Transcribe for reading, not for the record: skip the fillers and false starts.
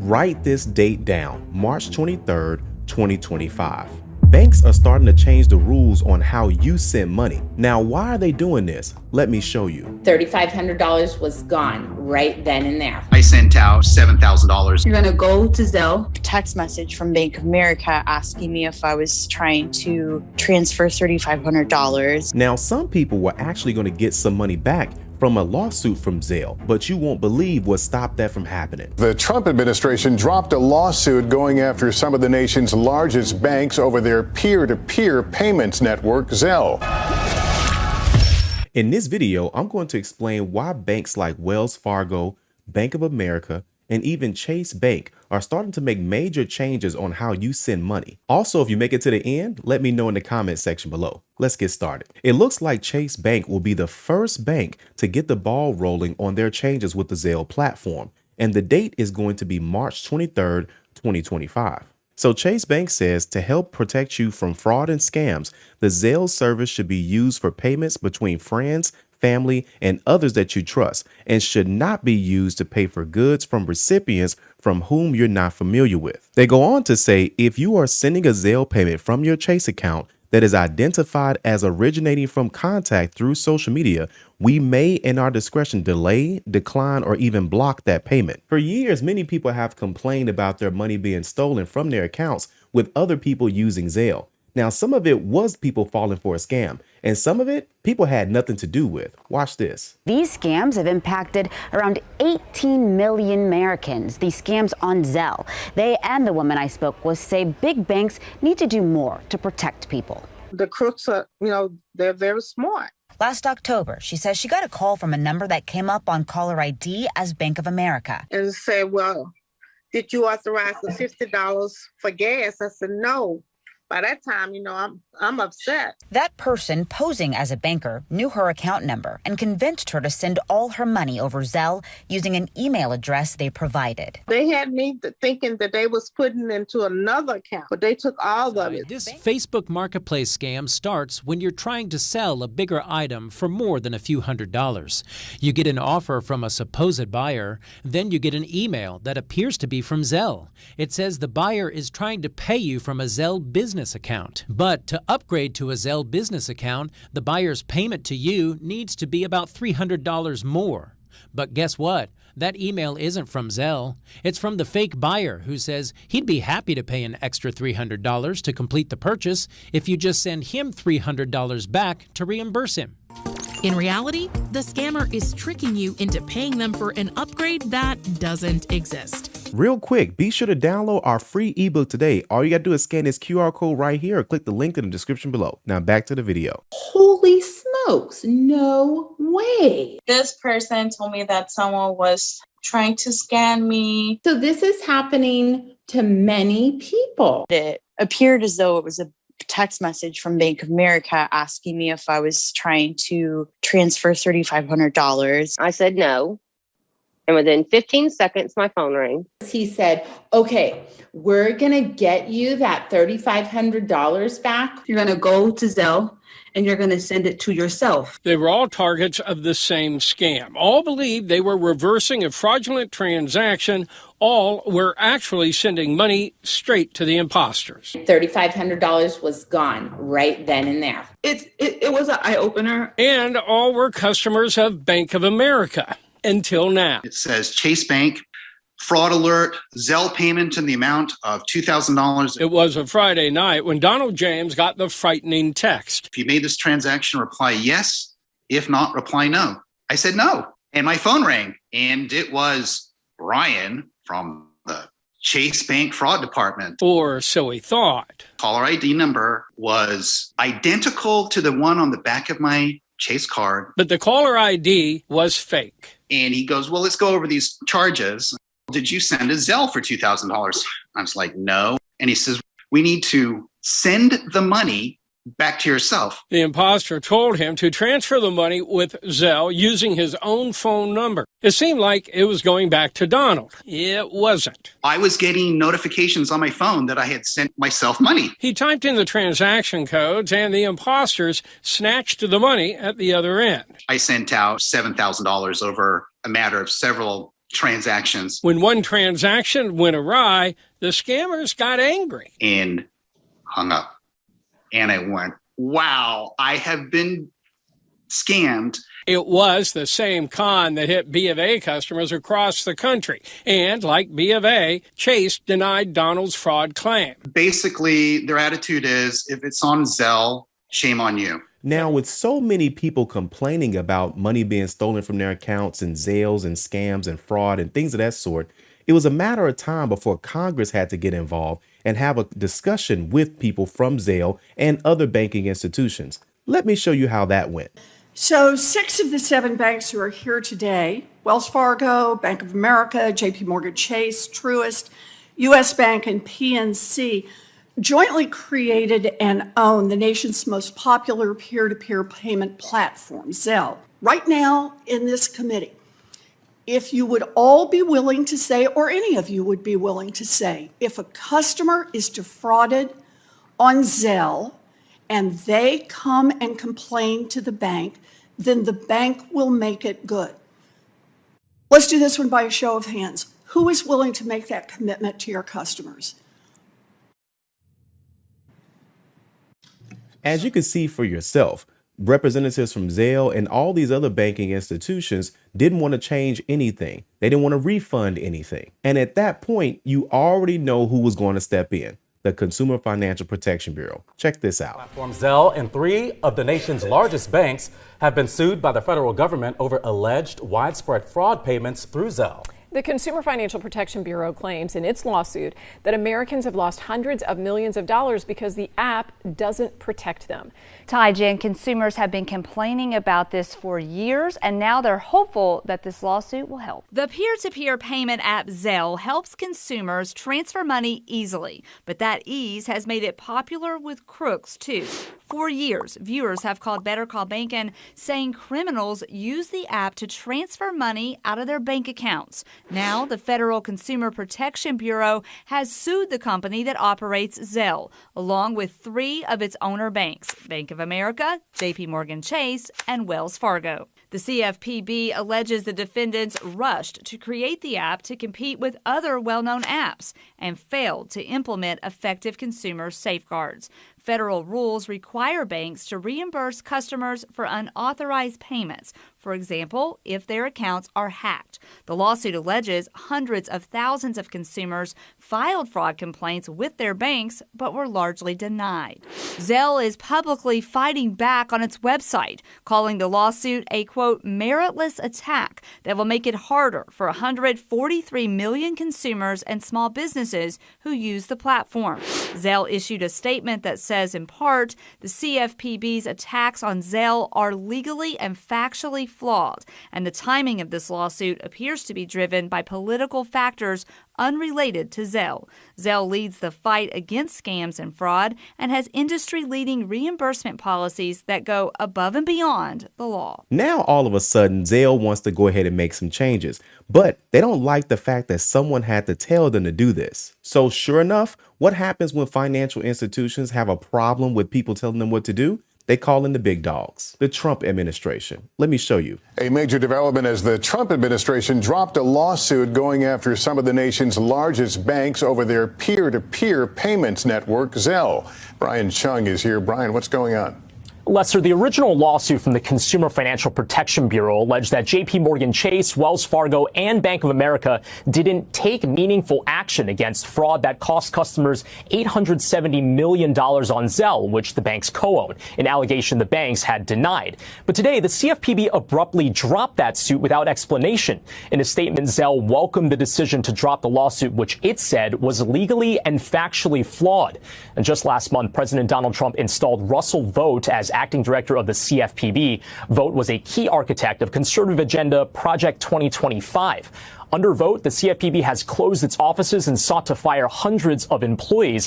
Write this date down, March 23rd, 2025. Banks are starting to change the rules on how you send money. Now, why are they doing this? Let me show you. $3,500 was gone right then and there. I sent out $7,000. You're gonna go to Zelle. Text message from Bank of America asking me if I was trying to transfer $3,500. Now, some people were actually going to get some money back from a lawsuit from Zelle, but you won't believe what stopped that from happening. The Trump administration dropped a lawsuit going after some of the nation's largest banks over their peer-to-peer payments network, Zelle. In this video, I'm going to explain why banks like Wells Fargo, Bank of America, and even Chase Bank are starting to make major changes on how you send money. Also, if you make it to the end, let me know in the comment section below. Let's get started. It looks like Chase Bank will be the first bank to get the ball rolling on their changes with the Zelle platform, and the date is going to be March 23rd, 2025. So Chase Bank says to help protect you from fraud and scams, the Zelle service should be used for payments between friends, family, and others that you trust, and should not be used to pay for goods from recipients from whom you're not familiar with. They go on to say if you are sending a Zelle payment from your Chase account that is identified as originating from contact through social media, we may, in our discretion, delay, decline, or even block that payment. For years, many people have complained about their money being stolen from their accounts with other people using Zelle. Now, some of it was people falling for a scam, and some of it people had nothing to do with. Watch this. These scams have impacted around 18 million Americans. These scams on Zelle. They and the woman I spoke with say big banks need to do more to protect people. The crooks are, they're very smart. Last October, she says she got a call from a number that came up on caller ID as Bank of America. And said, well, did you authorize the $50 for gas? I said, no. By that time, I'm upset. That person posing as a banker knew her account number and convinced her to send all her money over Zelle using an email address they provided. They had me thinking that they was putting into another account, but they took all of it. This Facebook Marketplace scam starts when you're trying to sell a bigger item for more than a few $100s. You get an offer from a supposed buyer, then you get an email that appears to be from Zelle. It says the buyer is trying to pay you from a Zelle business account. But to upgrade to a Zelle business account, the buyer's payment to you needs to be about $300 more. But guess what? That email isn't from Zelle. It's from the fake buyer who says he'd be happy to pay an extra $300 to complete the purchase if you just send him $300 back to reimburse him. In reality, the scammer is tricking you into paying them for an upgrade that doesn't exist. Real quick, be sure to download our free ebook today. All you gotta do is scan this QR code right here or click the link in the description below. Now back to the video. Holy smokes, no way. This person told me that someone was trying to scam me. So this is happening to many people. It appeared as though it was a text message from Bank of America asking me if I was trying to transfer $3,500. I said no. And within 15 seconds, my phone rang. He said, okay, we're going to get you that $3,500 back. You're going to go to Zelle and you're going to send it to yourself. They were all targets of the same scam. All believed they were reversing a fraudulent transaction. All were actually sending money straight to the imposters. $3,500 was gone right then and there. It was an eye-opener. And all were customers of Bank of America until now. It says Chase Bank, fraud alert, Zelle payment in the amount of $2,000. It was a Friday night when Donald James got the frightening text. If you made this transaction, reply yes. If not, reply no. I said no. And my phone rang. And it was Brian from the Chase Bank fraud department. Or so he thought. Caller ID number was identical to the one on the back of my Chase card. But the caller ID was fake. And he goes, well, let's go over these charges. Did you send a Zelle for $2,000? I was like, no. And he says, we need to send the money back to yourself. The imposter told him to transfer the money with Zelle using his own phone number. It seemed like it was going back to Donald. It wasn't. I was getting notifications on my phone that I had sent myself money. He typed in the transaction codes and the imposters snatched the money at the other end. I sent out $7,000 over a matter of several transactions. When one transaction went awry, the scammers got angry and hung up. And I went, wow, I have been scammed. It was the same con that hit B of A customers across the country. And like B of A, Chase denied Donald's fraud claim. Basically, their attitude is, if it's on Zelle, shame on you. Now, with so many people complaining about money being stolen from their accounts and Zelles and scams and fraud and things of that sort, it was a matter of time before Congress had to get involved and have a discussion with people from Zelle and other banking institutions. Let me show you how that went. So 6 of the 7 banks who are here today, Wells Fargo, Bank of America, JP Morgan Chase, Truist, US Bank, and PNC, jointly created and own the nation's most popular peer-to-peer payment platform, Zelle. Right now in this committee, if you would all be willing to say, or any of you would be willing to say, if a customer is defrauded on Zelle and they come and complain to the bank, then the bank will make it good. Let's do this one by a show of hands. Who is willing to make that commitment to your customers? As you can see for yourself, representatives from Zelle and all these other banking institutions didn't want to change anything. They didn't want to refund anything. And at that point, you already know who was going to step in. The Consumer Financial Protection Bureau. Check this out. Platform Zelle and 3 of the nation's largest banks have been sued by the federal government over alleged widespread fraud payments through Zelle. The Consumer Financial Protection Bureau claims in its lawsuit that Americans have lost hundreds of millions of dollars because the app doesn't protect them. Jen, consumers have been complaining about this for years, and now they're hopeful that this lawsuit will help. The peer-to-peer payment app Zelle helps consumers transfer money easily, but that ease has made it popular with crooks too. For years, viewers have called Better Call Bankin', saying criminals use the app to transfer money out of their bank accounts. Now, the Federal Consumer Protection Bureau has sued the company that operates Zelle, along with 3 of its owner banks, Bank of America, JP Morgan Chase, and Wells Fargo. The CFPB alleges the defendants rushed to create the app to compete with other well-known apps and failed to implement effective consumer safeguards. Federal rules require banks to reimburse customers for unauthorized payments, for example, if their accounts are hacked. The lawsuit alleges hundreds of thousands of consumers filed fraud complaints with their banks but were largely denied. Zelle is publicly fighting back on its website, calling the lawsuit a, quote, meritless attack that will make it harder for 143 million consumers and small businesses who use the platform. Zelle issued a statement that says, in part, the CFPB's attacks on Zelle are legally and factually flawed, and the timing of this lawsuit appears to be driven by political factors unrelated to Zelle. Zelle leads the fight against scams and fraud and has industry-leading reimbursement policies that go above and beyond the law. Now, all of a sudden, Zelle wants to go ahead and make some changes, but they don't like the fact that someone had to tell them to do this. So sure enough, what happens when financial institutions have a problem with people telling them what to do? They call in the big dogs, the Trump administration. Let me show you. A major development as the Trump administration dropped a lawsuit going after some of the nation's largest banks over their peer-to-peer payments network, Zelle. Brian Chung is here. Brian, what's going on? Lester, the original lawsuit from the Consumer Financial Protection Bureau alleged that JP Morgan Chase, Wells Fargo, and Bank of America didn't take meaningful action against fraud that cost customers $870 million on Zelle, which the banks co-own, an allegation the banks had denied. But today, the CFPB abruptly dropped that suit without explanation. In a statement, Zelle welcomed the decision to drop the lawsuit, which it said was legally and factually flawed. And just last month, President Donald Trump installed Russell Vought as acting director of the CFPB. Vought was a key architect of conservative agenda Project 2025. Under Vought, the CFPB has closed its offices and sought to fire hundreds of employees.